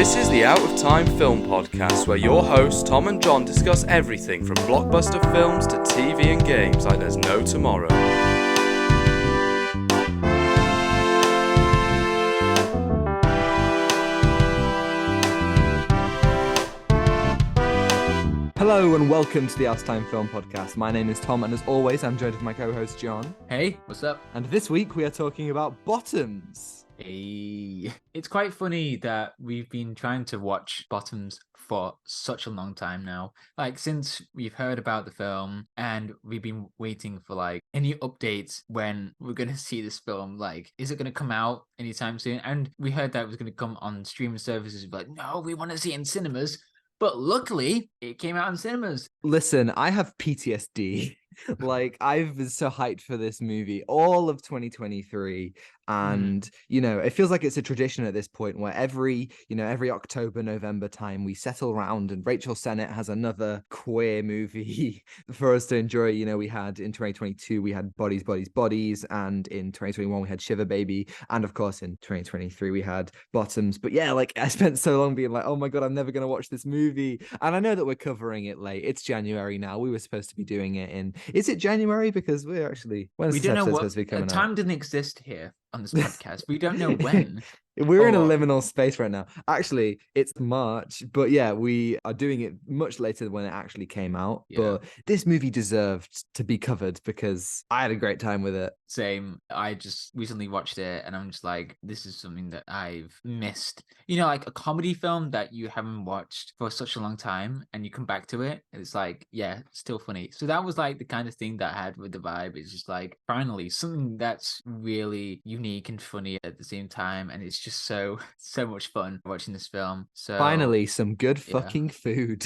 This is the Out of Time Film Podcast, where your hosts Tom and John discuss everything from blockbuster films to TV and games like there's no tomorrow. Hello and welcome to the Out of Time Film Podcast. My name is Tom, and as always, I'm joined with my co-host John. Hey, what's up? And this week we are talking about Bottoms. Hey. It's quite funny that we've been trying to watch Bottoms for such a long time now. Like, since we've heard about the film and we've been waiting for like any updates when we're going to see this film. Like, is it going to come out anytime soon? And we heard that it was going to come on streaming services. Like, no, we want to see it in cinemas. But luckily, it came out in cinemas. Listen, I have PTSD. Like, I've been so hyped for this movie all of 2023. And, you know, it feels like it's a tradition at this point where every October, November time, we settle around and Rachel Sennott has another queer movie for us to enjoy. You know, we had in 2022, we had Bodies, Bodies, Bodies. And in 2021, we had Shiver Baby. And of course, in 2023, we had Bottoms. But yeah, like, I spent so long being like, oh my God, I'm never going to watch this movie. And I know that we're covering it late. It's January now. We were supposed to be doing it in... Is it January? Because we're actually... When's this episode supposed to be coming out? Time didn't exist here on this podcast. We don't know when. We're in a liminal space right now. Actually, it's March, but yeah, we are doing it much later than when it actually came out. Yeah. But this movie deserved to be covered because I had a great time with it. Same. I just recently watched it and I'm just like, this is something that I've missed. You know, like a comedy film that you haven't watched for such a long time and you come back to it and it's like, yeah, still funny. So that was like the kind of thing that I had with the vibe. It's just like, finally, something that's really unique and funny at the same time. And it's just so much fun watching this film. So finally, some good fucking food.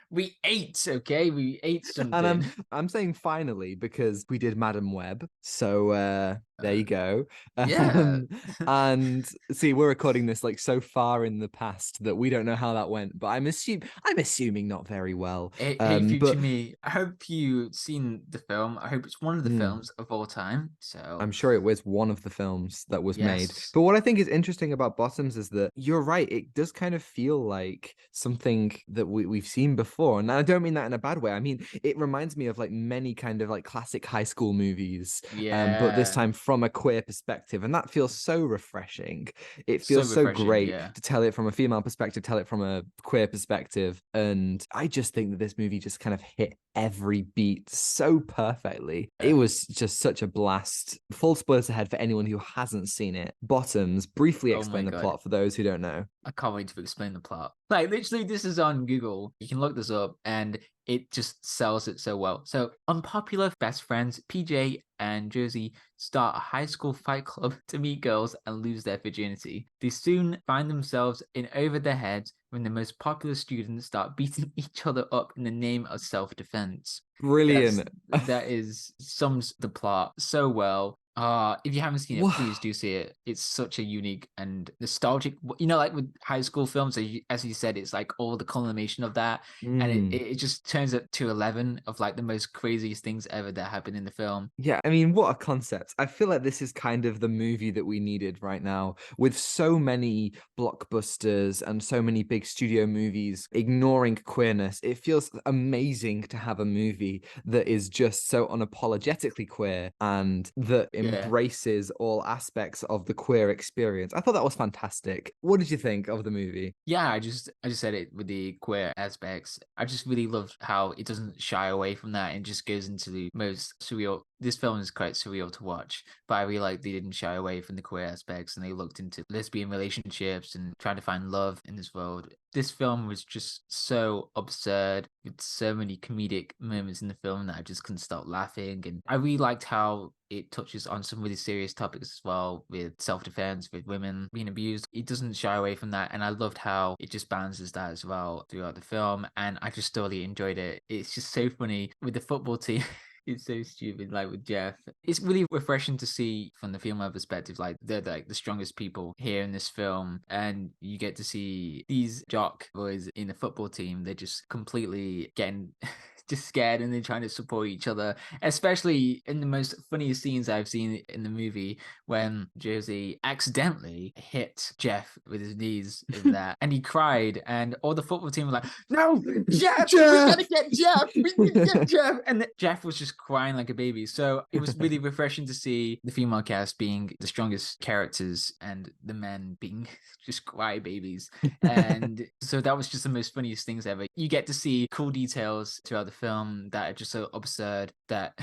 We ate, okay? We ate something. And I'm saying finally because we did Madam Web. So there you go. Yeah. And see, we're recording this like so far in the past that we don't know how that went, but I'm assuming not very well. Hey, future me, I hope you've seen the film. I hope it's one of the films of all time. So I'm sure it was one of the films that was made. But what I think is interesting about Bottoms is that you're right. It does kind of feel like something that we've seen before. And I don't mean that in a bad way. I mean, it reminds me of like many kind of like classic high school movies, but this time from a queer perspective. And that feels so refreshing. It feels so great to tell it from a female perspective, tell it from a queer perspective. And I just think that this movie just kind of hit every beat so perfectly. It was just such a blast. Full spoilers ahead for anyone who hasn't seen it. Bottoms, briefly explain the plot for those who don't know. I can't wait to explain the plot. Like, literally, this is on Google. You can look this up, and it just sells it so well. So, unpopular best friends PJ and Josie start a high school fight club to meet girls and lose their virginity. They soon find themselves in over their heads when the most popular students start beating each other up in the name of self-defense. Brilliant. That sums the plot so well. If you haven't seen it, please do see it. It's such a unique and nostalgic, you know, like with high school films, as you said, it's like all the culmination of that. And it just turns up to 11 of like the most craziest things ever that happened in the film. Yeah, I mean, what a concept. I feel like this is kind of the movie that we needed right now, with so many blockbusters and so many big studio movies ignoring queerness. It feels amazing to have a movie that is just so unapologetically queer and that embraces all aspects of the queer experience. I thought that was fantastic. What did you think of the movie? Yeah, I just said it with the queer aspects. I just really loved how it doesn't shy away from that and just goes into the most surreal. This film is quite surreal to watch, but I really like they didn't shy away from the queer aspects and they looked into lesbian relationships and trying to find love in this world. This film was just so absurd with so many comedic moments in the film that I just couldn't stop laughing. And I really liked how it touches on some really serious topics as well, with self-defense, with women being abused. It doesn't shy away from that. And I loved how it just balances that as well throughout the film. And I just thoroughly enjoyed it. It's just so funny with the football team. It's so stupid, like with Jeff. It's really refreshing to see from the female perspective, like they're like the strongest people here in this film. And you get to see these jock boys in the football team. They're just completely getting just scared and they're trying to support each other, especially in the most funniest scenes I've seen in the movie when Josie accidentally hit Jeff with his knees over that and he cried and all the football team were like, no, Jeff, we gotta get Jeff, we can get Jeff. And Jeff was just crying like a baby. So it was really refreshing to see the female cast being the strongest characters and the men being just cry babies. And so that was just the most funniest things ever. You get to see cool details throughout the film that are just so absurd that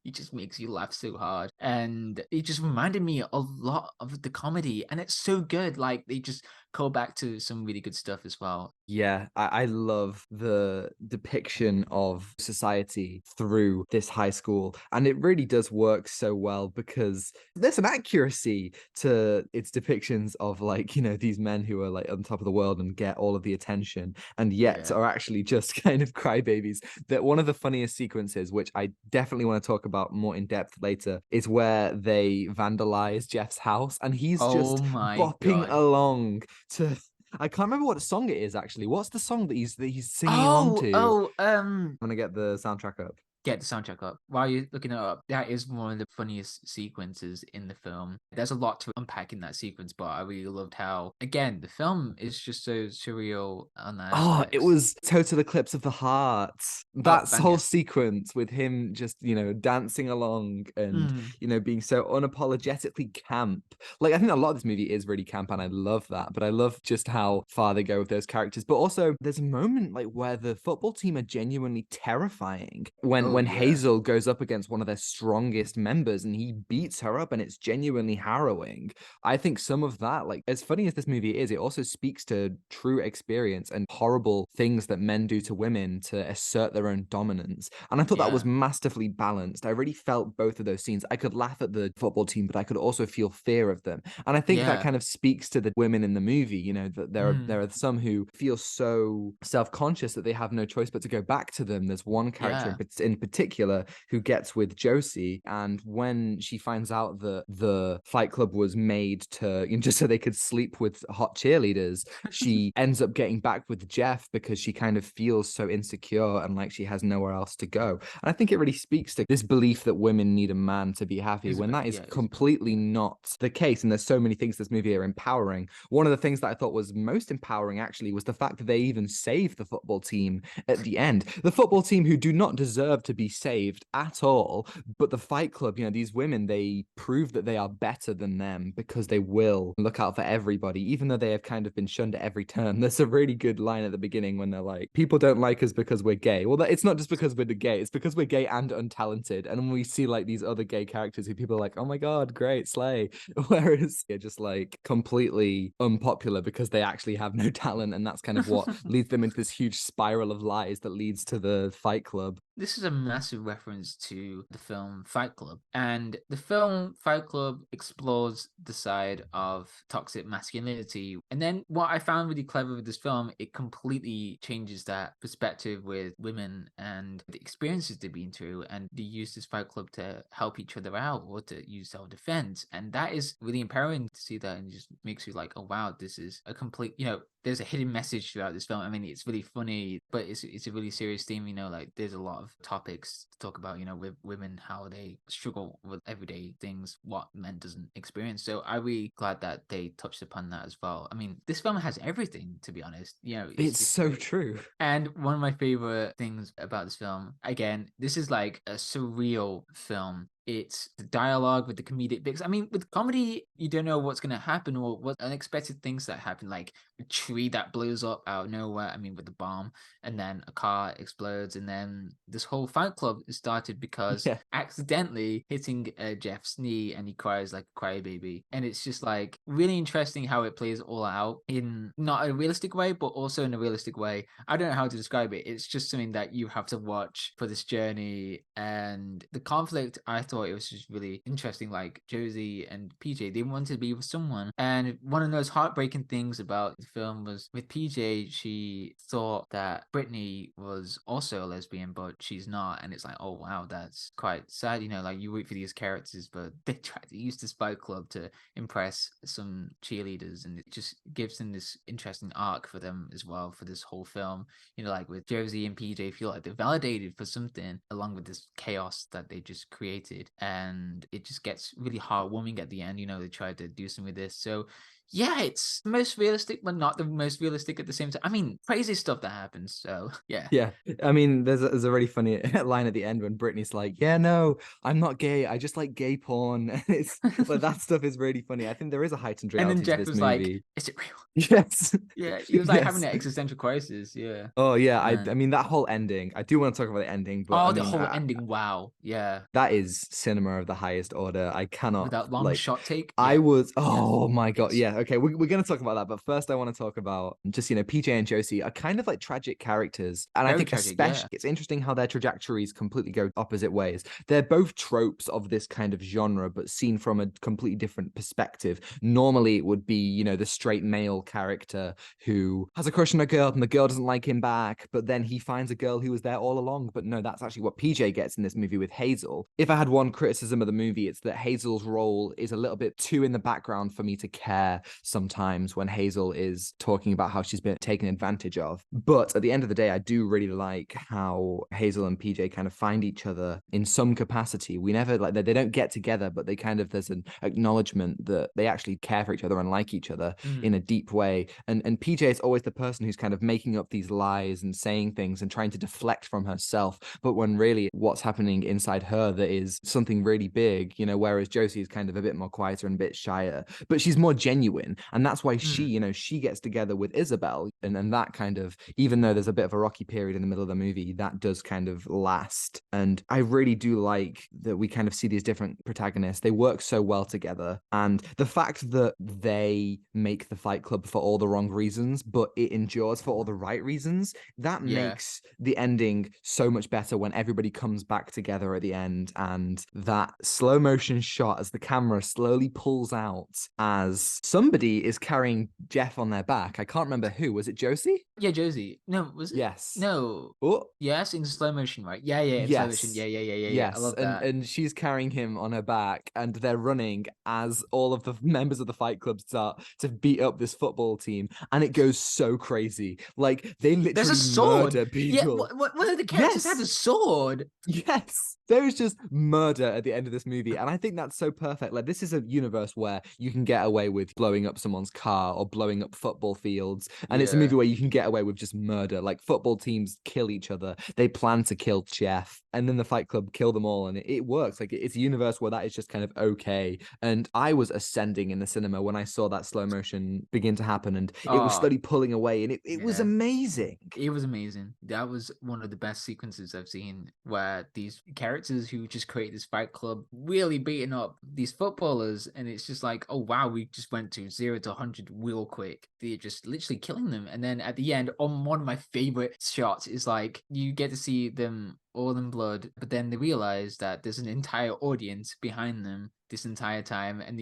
it just makes you laugh so hard. And it just reminded me a lot of the comedy. And it's so good. Like they just call back to some really good stuff as well. Yeah, I love the depiction of society through this high school. And it really does work so well because there's an accuracy to its depictions of like, you know, these men who are like on top of the world and get all of the attention and yet are actually just kind of crybabies. That one of the funniest sequences, which I definitely want to talk about more in depth later, is where they vandalize Jeff's house and he's just bopping along to I can't remember what song it is actually. What's the song that he's singing along to? I'm gonna get the soundtrack up. Get the soundtrack up. While you're looking it up, that is one of the funniest sequences in the film. There's a lot to unpack in that sequence, but I really loved how, again, the film is just so surreal on that aspect. It was Total Eclipse of the Heart. That whole sequence with him just, you know, dancing along and, you know, being so unapologetically camp. Like, I think a lot of this movie is really camp, and I love that. But I love just how far they go with those characters. But also, there's a moment like where the football team are genuinely terrifying when Hazel goes up against one of their strongest members and he beats her up, and it's genuinely harrowing. I think some of that, like, as funny as this movie is, it also speaks to true experience and horrible things that men do to women to assert their own dominance. And I thought that was masterfully balanced. I really felt both of those scenes. I could laugh at the football team, but I could also feel fear of them. And I think that kind of speaks to the women in the movie, you know, that there are some who feel so self-conscious that they have no choice but to go back to them. There's one character in particular who gets with Josie, and when she finds out that the Fight Club was made to, you know, just so they could sleep with hot cheerleaders, she ends up getting back with Jeff because she kind of feels so insecure and like she has nowhere else to go. And I think it really speaks to this belief that women need a man to be happy, when that is completely not the case. And there's so many things this movie are empowering. One of the things that I thought was most empowering actually was the fact that they even saved the football team at the end. The football team who do not deserve to be saved at all, but the Fight Club, you know, these women, they prove that they are better than them because they will look out for everybody, even though they have kind of been shunned at every turn. There's a really good line at the beginning when they're like, people don't like us because we're gay. Well, it's not just because we're gay, it's because we're gay and untalented. And when we see like these other gay characters who people are like, oh my god, great, slay, whereas they're just like completely unpopular because they actually have no talent, and that's kind of what leads them into this huge spiral of lies that leads to the Fight Club. This is a massive reference to the film Fight Club. And the film Fight Club explores the side of toxic masculinity. And then what I found really clever with this film, it completely changes that perspective with women and the experiences they've been through. And they use this Fight Club to help each other out or to use self-defense. And that is really empowering to see that, and just makes you like, oh wow, this is a complete, you know, there's a hidden message throughout this film. I mean, it's really funny, but it's a really serious theme, you know, like there's a lot of topics to talk about, you know, with women, how they struggle with everyday things, what men doesn't experience. So I'm really glad that they touched upon that as well. I mean, this film has everything, to be honest. You know, it's so true. And one of my favorite things about this film, again, this is like a surreal film. It's the dialogue with the comedic bits. I mean, with comedy, you don't know what's going to happen or what unexpected things that happen, like a tree that blows up out of nowhere. I mean, with the bomb, and then a car explodes, and then this whole Fight Club is started because accidentally hitting Jeff's knee, and he cries like a crybaby. And it's just like really interesting how it plays all out in not a realistic way, but also in a realistic way. I don't know how to describe it. It's just something that you have to watch for this journey. And the conflict, I thought, thought it was just really interesting. Like Josie and PJ, they wanted to be with someone. And one of those heartbreaking things about the film was with PJ, she thought that Brittany was also a lesbian, but she's not. And it's like, oh wow, that's quite sad. Like you root for these characters, but they try to use this fight club to impress some cheerleaders, and it just gives them this interesting arc for them as well for this whole film. Like with Josie and PJ, feel like they're validated for something along with this chaos that they just created, and it just gets really heartwarming at the end. They try to do something with this. So yeah, it's the most realistic, but not the most realistic at the same time. I mean, crazy stuff that happens. So yeah. Yeah, I mean, there's a really funny line at the end when Brittany's like, "Yeah, no, I'm not gay. I just like gay porn." And it's like that stuff is really funny. I think there is a heightened And reality then Jeff to this was movie. like, "Is it real?" Yes. Yeah, he was like having Yes. an existential crisis. Yeah. Oh yeah, I Man. mean that whole ending. I do want to talk about the ending, but Oh, I the mean whole ending. Wow. Yeah. that is cinema of the highest order. I cannot With that long like. shot take. I Yeah. was, oh my God. Yes. Yeah. Okay. We're going to talk about that. But first, I want to talk about just, PJ and Josie are kind of like tragic characters. And I Very think tragic, especially yeah. it's interesting how their trajectories completely go opposite ways. They're both tropes of this kind of genre, but seen from a completely different perspective. Normally, it would be, the straight male character who has a crush on a girl and the girl doesn't like him back. But then he finds a girl who was there all along. But no, that's actually what PJ gets in this movie with Hazel. If I had one criticism of the movie, it's that Hazel's role is a little bit too in the background for me to care sometimes when Hazel is talking about how she's been taken advantage of. But at the end of the day, I do really like how Hazel and PJ kind of find each other in some capacity. We never like they don't get together, but they kind of there's an acknowledgement that they actually care for each other and like each other in a deep way. And PJ is always the person who's kind of making up these lies and saying things and trying to deflect from herself. But when really what's happening inside her that is something really big, whereas Josie is kind of a bit more quieter and a bit shyer, but she's more genuine. And that's why she gets together with Isabel. And that kind of, even though there's a bit of a rocky period in the middle of the movie, that does kind of last. And I really do like that we kind of see these different protagonists. They work so well together. And the fact that they make the Fight Club for all the wrong reasons, but it endures for all the right reasons, that makes the ending so much better when everybody comes back together at the end. And that slow motion shot as the camera slowly pulls out as somebody is carrying Jeff on their back. I can't remember who. Was it Josie? Yeah, Josie. No, was it? Yes. No. Oh. Yes, in slow motion, right? Yeah, in slow motion. Yeah. Yes. I love that. And she's carrying him on her back, and they're running as all of the members of the Fight Club start to beat up this football team, and it goes so crazy. Like they literally There's a sword. murder people. Yeah, one of the characters had a sword. Yes, there is just murder at the end of this movie, and I think that's so perfect. Like this is a universe where you can get away with blowing up someone's car or blowing up football fields, and it's a movie where you can get away with just murder. Like football teams kill each other, they plan to kill Jeff, and then the Fight Club kill them all, and it works. Like it's a universe where that is just kind of okay. And I was ascending in the cinema when I saw that slow motion begin to happen, and it was slowly pulling away, and it was amazing. It was amazing. That was one of the best sequences I've seen, where these characters who just create this Fight Club really beating up these footballers, and it's just like, oh wow, we just went to 0 to 100 real quick. They're just literally killing them, and then at the end, on one of my favorite shots is like you get to see them all in blood, but then they realize that there's an entire audience behind them this entire time, and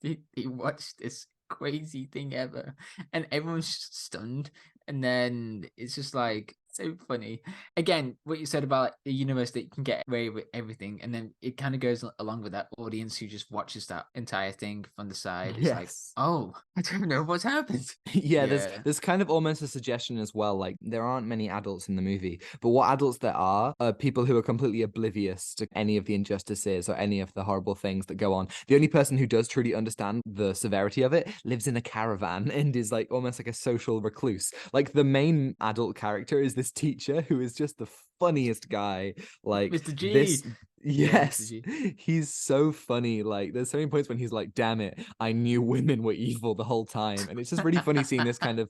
they watch this crazy thing ever, and everyone's stunned. And then it's just like so funny. Again, what you said about the universe that you can get away with everything, and then it kind of goes along with that audience who just watches that entire thing from the side. It's like, oh, I don't know what's happened. There's kind of almost a suggestion as well. Like there aren't many adults in the movie, but what adults there are people who are completely oblivious to any of the injustices or any of the horrible things that go on. The only person who does truly understand the severity of it lives in a caravan and is like almost like a social recluse. Like the main adult character is this teacher who is just the funniest guy. Like Mr. G. This, yes, Yeah, Mr. G. He's so funny. Like there's so many points when he's like, damn it, I knew women were evil the whole time. And it's just really funny seeing this kind of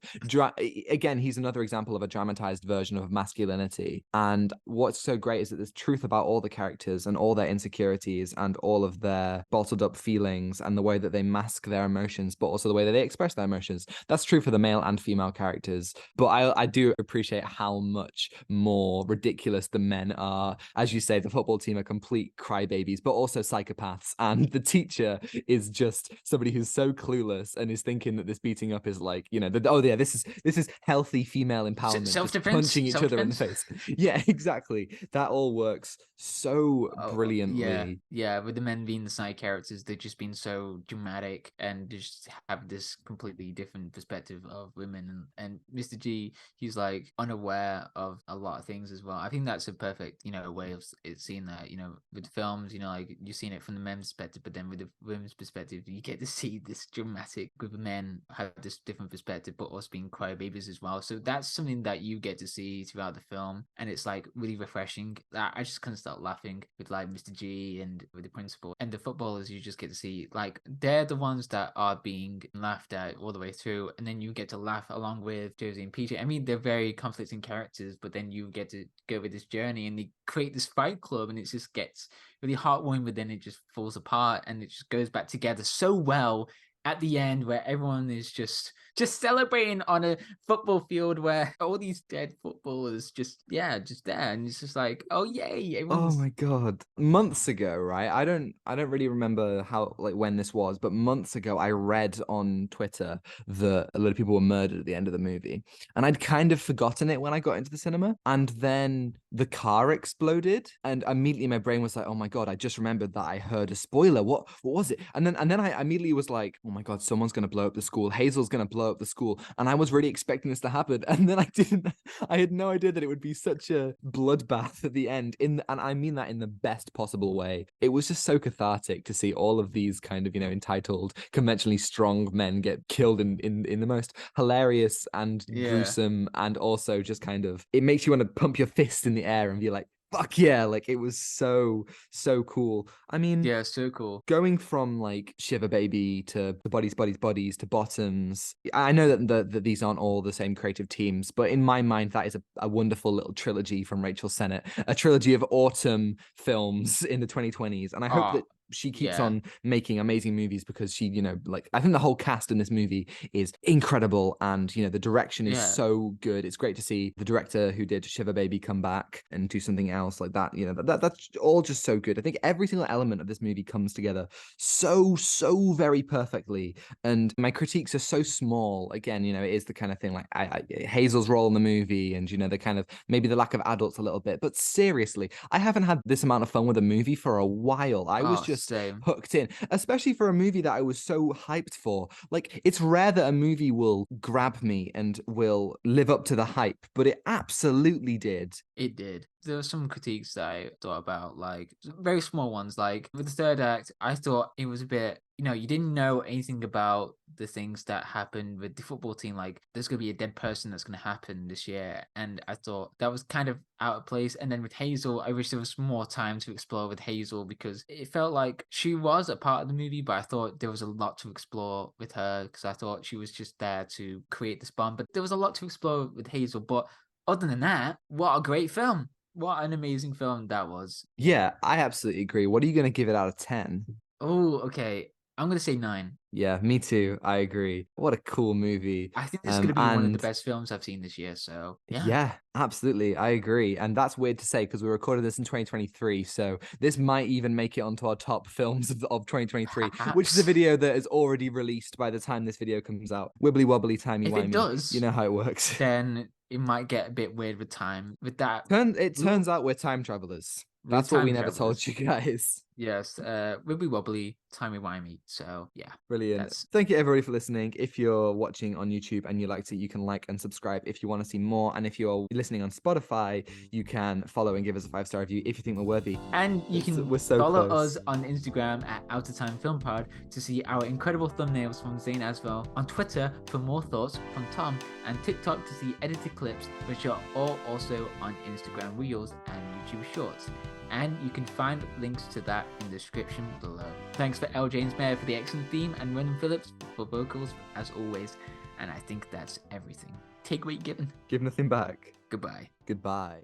again, he's another example of a dramatized version of masculinity. And what's so great is that there's truth about all the characters and all their insecurities and all of their bottled up feelings and the way that they mask their emotions, but also the way that they express their emotions. That's true for the male and female characters. But I do appreciate how much more ridiculous ridiculous the men are. As you say, the football team are complete crybabies, but also psychopaths. And the teacher is just somebody who's so clueless and is thinking that this beating up is like, this is healthy female empowerment, just Self-defense, punching each other in the face. Yeah, exactly. That all works so brilliantly. Yeah, with the men being the side characters, they've just been so dramatic and just have this completely different perspective of women. And Mr. G, he's like unaware of a lot of things as well. I think that's a perfect, way of seeing that, with films, like you've seen it from the men's perspective, but then with the women's perspective, you get to see this dramatic group of men have this different perspective, but also being crybabies as well. So that's something that you get to see throughout the film, and it's like really refreshing. I just couldn't stop laughing with like Mr. G and with the principal and the footballers. You just get to see like they're the ones that are being laughed at all the way through, and then you get to laugh along with Josie and PJ. I mean, they're very conflicting characters, but then you get to go with this journey and they create this fight club, and it just gets really heartwarming, but then it just falls apart and it just goes back together so well at the end, where everyone is just celebrating on a football field where all these dead footballers just there, and it's just like, oh yay, everyone's... Oh my god, months ago, right? I don't really remember when this was, but months ago I read on Twitter that a lot of people were murdered at the end of the movie, and I'd kind of forgotten it when I got into the cinema, and then the car exploded, and immediately my brain was like, oh my god, I just remembered that I heard a spoiler. What was it? And then I immediately was like, oh my god, someone's gonna blow up the school. Hazel's gonna blow up the school, and I was really expecting this to happen, and then I didn't. I had no idea that it would be such a bloodbath at the end. And I mean that in the best possible way. It was just so cathartic to see all of these kind of entitled, conventionally strong men get killed in the most hilarious and gruesome, and also just kind of, it makes you want to pump your fist in the air and be like, fuck yeah, like it was so cool. I mean, yeah, so cool. Going from like Shiver Baby to the Bodies to Bottoms. I know that these aren't all the same creative teams, but in my mind, that is a wonderful little trilogy from Rachel Sennott, a trilogy of autumn films in the 2020s. And I hope that she keeps on making amazing movies, because she, I think the whole cast in this movie is incredible, and the direction is so good. It's great to see the director who did Shiver Baby come back and do something else like that. That's all just so good. I think every single element of this movie comes together so very perfectly, and my critiques are so small. Again, it is the kind of thing like Hazel's role in the movie, and the kind of maybe the lack of adults a little bit, but seriously, I haven't had this amount of fun with a movie for a while. I was just hooked in, especially for a movie that I was so hyped for. Like, it's rare that a movie will grab me and will live up to the hype, but it absolutely did. It did. There were some critiques that I thought about, like very small ones. Like with the third act, I thought it was a bit, you didn't know anything about the things that happened with the football team. Like, there's going to be a dead person that's going to happen this year. And I thought that was kind of out of place. And then with Hazel, I wish there was more time to explore with Hazel, because it felt like she was a part of the movie, but I thought there was a lot to explore with her, because I thought she was just there to create this bond. But there was a lot to explore with Hazel. But other than that, what a great film. What an amazing film that was. Yeah, I absolutely agree. What are you going to give it out of 10? Oh, okay. I'm going to say 9. Yeah, me too. I agree. What a cool movie. I think this is going to be one of the best films I've seen this year. So, yeah, absolutely. I agree. And that's weird to say, because we recorded this in 2023. So this might even make it onto our top films of 2023, which is a video that is already released by the time this video comes out. Wibbly wobbly, timey wimey. If it does, you know how it works. Then it might get a bit weird with time. With that, it turns out we're time travelers. That's what we never told you guys. Yes, wibbly wobbly, timey wimey. So yeah, brilliant. Thank you everybody for listening. If you're watching on YouTube and you liked it, you can like and subscribe if you want to see more. And if you're listening on Spotify, you can follow and give us a 5-star review if you think we're worthy. And you can follow us on Instagram at Out of Time Film Pod to see our incredible thumbnails from Zain Afzal, on Twitter for more thoughts from Tom, and TikTok to see edited clips, which are all also on Instagram Reels and YouTube Shorts. And you can find links to that in the description below. Thanks for Jones-Meyer for the excellent theme, and Ronan Phillips for vocals as always. And I think that's everything. Take what you're given. Give nothing back. Goodbye. Goodbye.